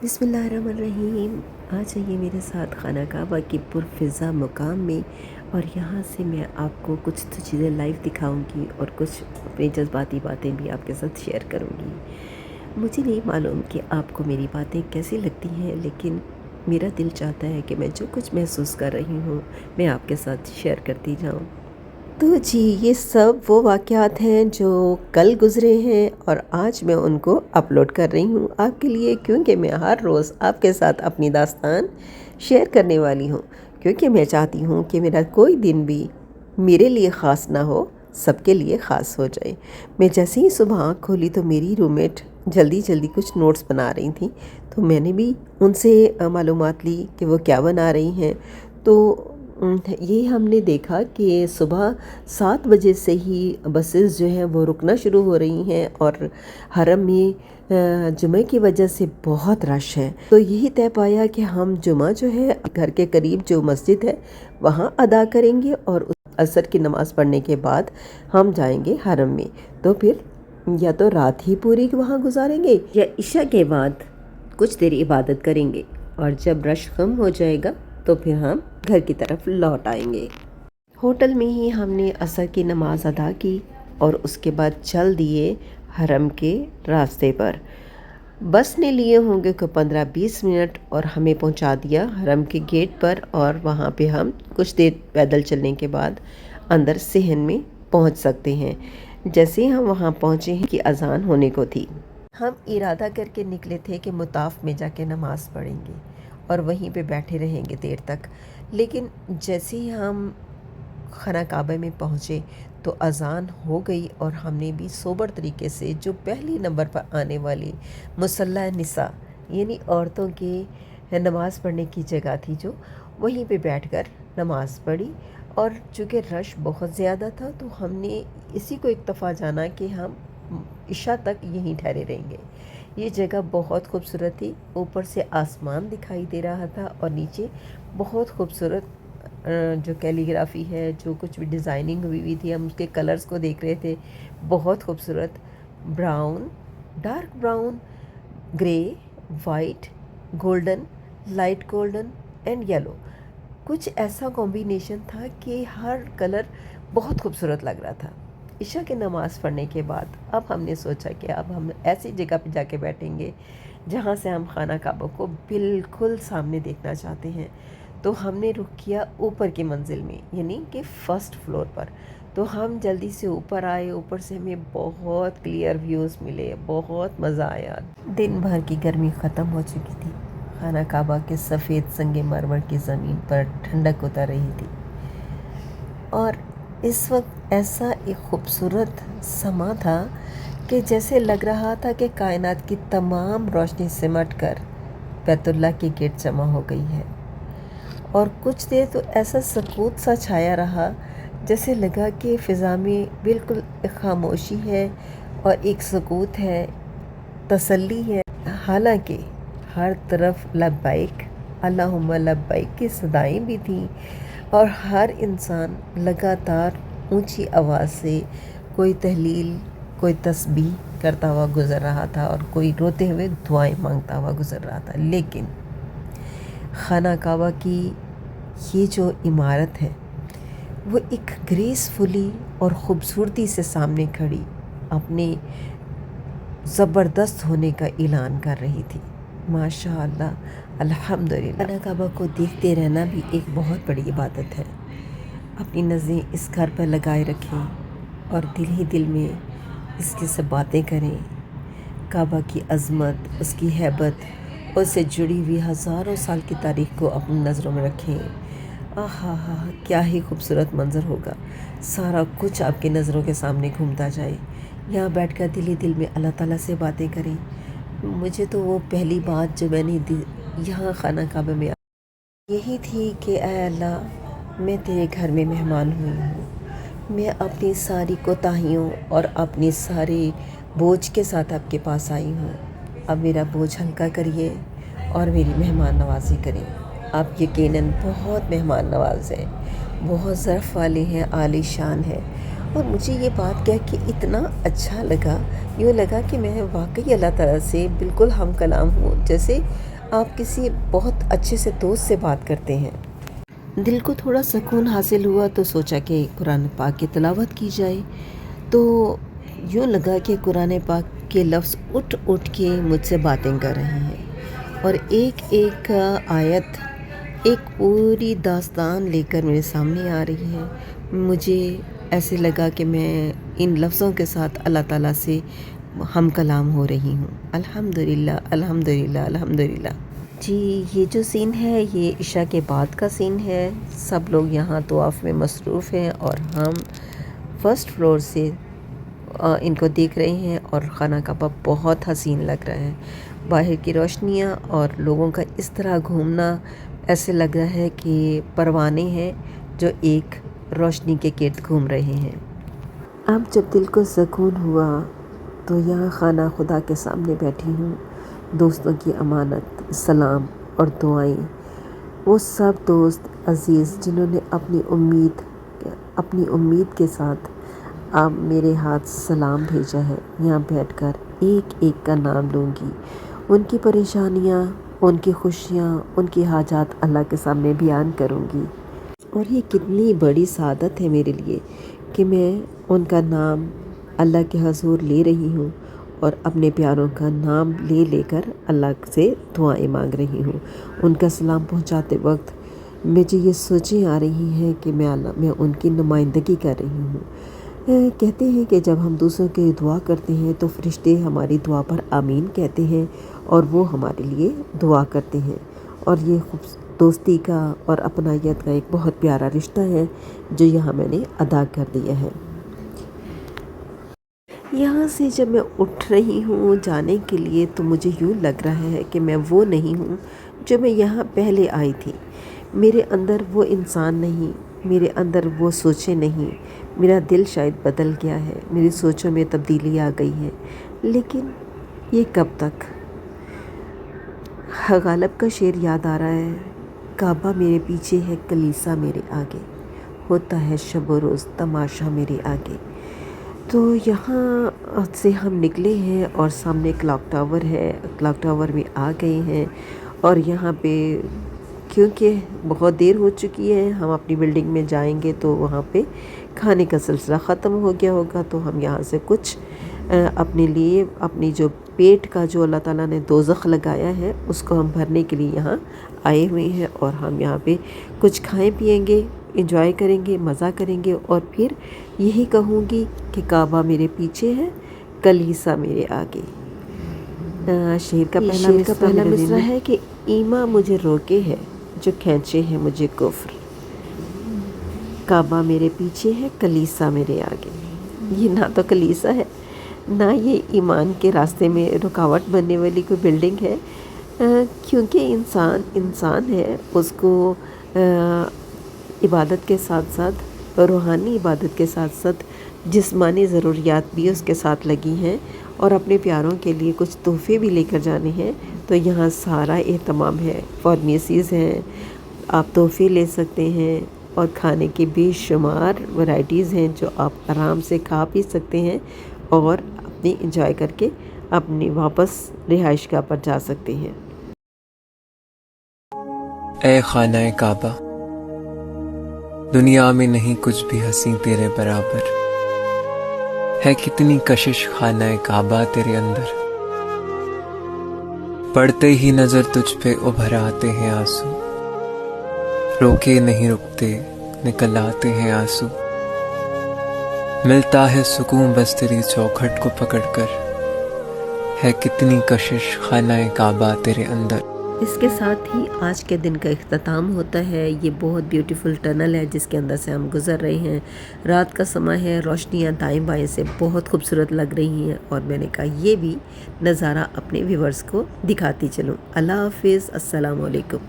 बिस्मिल्लाहिर्रहमानिर्रहीम। आज आइए मेरे साथ खाना काबा की पुरफ़िज़ा मुकाम में, और यहाँ से मैं आपको कुछ तो चीज़ें लाइव दिखाऊंगी और कुछ अपनी जज्बाती बातें भी आपके साथ शेयर करूँगी। मुझे नहीं मालूम कि आपको मेरी बातें कैसी लगती हैं, लेकिन मेरा दिल चाहता है कि मैं जो कुछ महसूस कर रही हूँ मैं आपके साथ शेयर करती जाऊँ। तो जी, ये सब वो वाक़यात हैं जो कल गुज़रे हैं और आज मैं उनको अपलोड कर रही हूँ आपके लिए, क्योंकि मैं हर रोज़ आपके साथ अपनी दास्तान शेयर करने वाली हूँ। क्योंकि मैं चाहती हूँ कि मेरा कोई दिन भी मेरे लिए ख़ास ना हो, सबके लिए ख़ास हो जाए। मैं जैसे ही सुबह आँख खोली तो मेरी रूममेट जल्दी जल्दी कुछ नोट्स बना रही थी, तो मैंने भी उनसे मालूमात ली कि वो क्या बना रही हैं। तो ये हमने देखा कि सुबह 7 बजे से ही बसेस जो हैं वो रुकना शुरू हो रही हैं, और हरम में जुमे की वजह से बहुत रश है। तो यही तय पाया कि हम जुमा जो है घर के करीब जो मस्जिद है वहाँ अदा करेंगे, और असर की नमाज़ पढ़ने के बाद हम जाएंगे हरम में। तो फिर या तो रात ही पूरी वहाँ गुजारेंगे या इशा के बाद कुछ देर इबादत करेंगे, और जब रश कम हो जाएगा तो फिर हम घर की तरफ लौट आएंगे। होटल में ही हमने असर की नमाज अदा की और उसके बाद चल दिए हरम के रास्ते पर। बस ने लिए होंगे को 15-20 मिनट और हमें पहुंचा दिया हरम के गेट पर, और वहां पे हम कुछ देर पैदल चलने के बाद अंदर सहन में पहुंच सकते हैं। जैसे ही हम वहां पहुंचे हैं कि अजान होने को थी, हम इरादा करके निकले थे कि मुताफ में जाके नमाज़ पढ़ेंगे और वहीं पे बैठे रहेंगे देर तक। लेकिन जैसे ही हम खाना काबा में पहुँचे तो अज़ान हो गई, और हमने भी सोबर तरीके से जो पहली नंबर पर आने वाली मुसल्ला निसा यानी औरतों की नमाज़ पढ़ने की जगह थी, जो वहीं पे बैठकर नमाज़ पढ़ी। और चूँकि रश बहुत ज़्यादा था तो हमने इसी को इत्तफ़ा जाना कि हम इशा तक यहीं ठहरे रहेंगे। ये जगह बहुत खूबसूरत थी, ऊपर से आसमान दिखाई दे रहा था और नीचे बहुत खूबसूरत जो कैलीग्राफी है, जो कुछ भी डिज़ाइनिंग हुई थी, हम उसके कलर्स को देख रहे थे। बहुत खूबसूरत brown, dark brown, grey, white, golden, light golden and yellow, कुछ ऐसा कॉम्बिनेशन था कि हर कलर बहुत खूबसूरत लग रहा था। इशा की नमाज़ पढ़ने के बाद अब हमने सोचा कि अब हम ऐसी जगह पे जाके बैठेंगे जहाँ से हम खाना काबा को बिल्कुल सामने देखना चाहते हैं। तो हमने रुख किया ऊपर की मंजिल में, यानी कि फ़र्स्ट फ्लोर पर। तो हम जल्दी से ऊपर आए, ऊपर से हमें बहुत क्लियर व्यूज़ मिले, बहुत मज़ा आया। दिन भर की गर्मी ख़त्म हो चुकी थी, खाना काबा के सफ़ेद संगे मरमर की ज़मीन पर ठंडक उतर रही थी, और इस वक्त ऐसा एक खूबसूरत समा था कि जैसे लग रहा था कि कायनात की तमाम रोशनी सिमट कर बैतुल्लाह की गेट जमा हो गई है। और कुछ देर तो ऐसा सकूत सा छाया रहा, जैसे लगा कि फ़िज़ा में बिल्कुल एक खामोशी है और एक सकूत है, तसल्ली है। हालांकि हर तरफ लब्बैक अल्लाहुम्मा लब्बैक की सदाएं भी थीं, और हर इंसान लगातार ऊंची आवाज़ से कोई तहलील, कोई तस्बीह करता हुआ गुज़र रहा था, और कोई रोते हुए दुआएं मांगता हुआ गुज़र रहा था। लेकिन खाना काबा की ये जो इमारत है वो एक ग्रेसफुली और ख़ूबसूरती से सामने खड़ी अपने ज़बरदस्त होने का ऐलान कर रही थी। माशाअल्लाह, अल्हम्दुलिल्लाह। खाना काबा को देखते रहना भी एक बहुत बड़ी इबादत है। अपनी नज़रें इस घर पर लगाए रखें और दिल ही दिल में इसके से बातें करें। काबा की अज़मत, उसकी हैबत, उससे जुड़ी हुई हज़ारों साल की तारीख़ को अपनी नज़रों में रखें। आहा हा, क्या ही खूबसूरत मंज़र होगा। सारा कुछ आपकी नज़रों के सामने घूमता जाए। यहाँ बैठकर दिल ही दिल में अल्लाह ताला से बातें करें। मुझे तो वो पहली बात जो मैंने यहाँ खाना काबा में यही थी कि ऐ अल्लाह, मैं तेरे घर में मेहमान हुई हूँ। मैं अपनी सारी कोताहियों और अपनी सारे बोझ के साथ आपके पास आई हूँ। अब मेरा बोझ हल्का करिए और मेरी मेहमान नवाज़ी करें। आप यकीनन बहुत मेहमान नवाज़ हैं, बहुत ज़र्फ़ वाले हैं, आलीशान हैं। और मुझे ये बात कह के इतना अच्छा लगा, यूँ लगा कि मैं वाकई अल्लाह ताला से बिल्कुल हम कलाम हूँ। जैसे آپ کسی بہت اچھے سے دوست سے بات کرتے ہیں، دل کو تھوڑا سکون حاصل ہوا تو سوچا کہ قرآن پاک کی تلاوت کی جائے، تو یوں لگا کہ قرآن پاک کے لفظ اٹھ اٹھ کے مجھ سے باتیں کر رہے ہیں، اور ایک ایک آیت ایک پوری داستان لے کر میرے سامنے آ رہی ہے۔ مجھے ایسے لگا کہ میں ان لفظوں کے ساتھ اللہ تعالیٰ سے ہم کلام ہو رہی ہوں۔ الحمدللہ الحمدللہ الحمدللہ۔ جی، یہ جو سین ہے یہ عشاء کے بعد کا سین ہے۔ سب لوگ یہاں طواف میں مصروف ہیں اور ہم فرسٹ فلور سے ان کو دیکھ رہے ہیں، اور خانہ کعبہ بہت حسین لگ رہا ہے۔ باہر کی روشنیاں اور لوگوں کا اس طرح گھومنا، ایسے لگ رہا ہے کہ پروانے ہیں جو ایک روشنی کے گرد گھوم رہے ہیں۔ اب جب دل کو سکون ہوا تو یہاں خانہ خدا کے سامنے بیٹھی ہوں۔ دوستوں کی امانت، سلام اور دعائیں، وہ سب دوست عزیز جنہوں نے اپنی امید کے ساتھ اب میرے ہاتھ سلام بھیجا ہے، یہاں بیٹھ کر ایک ایک کا نام لوں گی، ان کی پریشانیاں، ان کی خوشیاں، ان کی حاجات اللہ کے سامنے بیان کروں گی۔ اور یہ کتنی بڑی سعادت ہے میرے لیے کہ میں ان کا نام اللہ کے حضور لے رہی ہوں، اور اپنے پیاروں کا نام لے لے کر اللہ سے دعائیں مانگ رہی ہوں۔ ان کا سلام پہنچاتے وقت مجھے یہ سوچیں آ رہی ہیں کہ میں ان کی نمائندگی کر رہی ہوں۔ کہتے ہیں کہ جب ہم دوسروں کے دعا کرتے ہیں تو فرشتے ہماری دعا پر آمین کہتے ہیں اور وہ ہمارے لیے دعا کرتے ہیں، اور یہ دوستی کا اور اپنائیت کا ایک بہت پیارا رشتہ ہے جو یہاں میں نے ادا کر دیا ہے۔ یہاں سے جب میں اٹھ رہی ہوں جانے کے لیے تو مجھے یوں لگ رہا ہے کہ میں وہ نہیں ہوں جو میں یہاں پہلے آئی تھی۔ میرے اندر وہ انسان نہیں، میرے اندر وہ سوچیں نہیں۔ میرا دل شاید بدل گیا ہے، میری سوچوں میں تبدیلی آ گئی ہے، لیکن یہ کب تک؟ غالب کا شعر یاد آ رہا ہے، کعبہ میرے پیچھے ہے، کلیسا میرے آگے، ہوتا ہے شب و روز تماشا میرے آگے۔ تو یہاں سے ہم نکلے ہیں اور سامنے کلاک ٹاور ہے، کلاک ٹاور میں آ گئے ہیں، اور یہاں پہ کیونکہ بہت دیر ہو چکی ہے، ہم اپنی بلڈنگ میں جائیں گے تو وہاں پہ کھانے کا سلسلہ ختم ہو گیا ہوگا، تو ہم یہاں سے کچھ اپنے لیے، اپنی جو پیٹ کا جو اللہ تعالیٰ نے دوزخ لگایا ہے اس کو ہم بھرنے کے لیے یہاں آئے ہوئے ہیں، اور ہم یہاں پہ کچھ کھائیں پیئیں گے، انجوائے کریں گے، مزہ کریں گے، اور پھر یہی کہوں گی کہ کعبہ میرے پیچھے ہے، کلیسا میرے آگے۔ شعر کا پہلا مصرع ہے کہ ایماں مجھے روکے ہے جو کھینچے ہے مجھے کفر، کعبہ میرے پیچھے ہے، کلیسا میرے آگے۔ یہ نہ تو کلیسا ہے، نہ یہ ایمان کے راستے میں رکاوٹ بننے والی کوئی بلڈنگ ہے، کیونکہ انسان ہے، اس کو عبادت کے ساتھ ساتھ، روحانی عبادت کے ساتھ ساتھ جسمانی ضروریات بھی اس کے ساتھ لگی ہیں، اور اپنے پیاروں کے لیے کچھ تحفے بھی لے کر جانے ہیں، تو یہاں سارا اہتمام ہے، فارمیسیز ہیں، آپ تحفے لے سکتے ہیں، اور کھانے کی بے شمار ورائٹیز ہیں جو آپ آرام سے کھا پی سکتے ہیں، اور اپنی انجوائے کر کے اپنی واپس رہائش گاہ پر جا سکتے ہیں۔ اے خانہ کعبہ، دنیا میں نہیں کچھ بھی حسین تیرے برابر، ہے کتنی کشش خانہ کعبہ تیرے اندر، پڑتے ہی نظر تجھ پہ ابھر آتے ہیں آنسو، روکے نہیں رکتے نکل آتے ہیں آنسو، ملتا ہے سکون بس تیری چوکھٹ کو پکڑ کر، ہے کتنی کشش خانہ کعبہ تیرے اندر۔ اس کے ساتھ ہی آج کے دن کا اختتام ہوتا ہے۔ یہ بہت بیوٹیفل ٹنل ہے جس کے اندر سے ہم گزر رہے ہیں، رات کا سماں ہے، روشنیاں دائیں بائیں سے بہت خوبصورت لگ رہی ہیں، اور میں نے کہا یہ بھی نظارہ اپنے ویورز کو دکھاتی چلوں۔ اللہ حافظ، السلام علیکم۔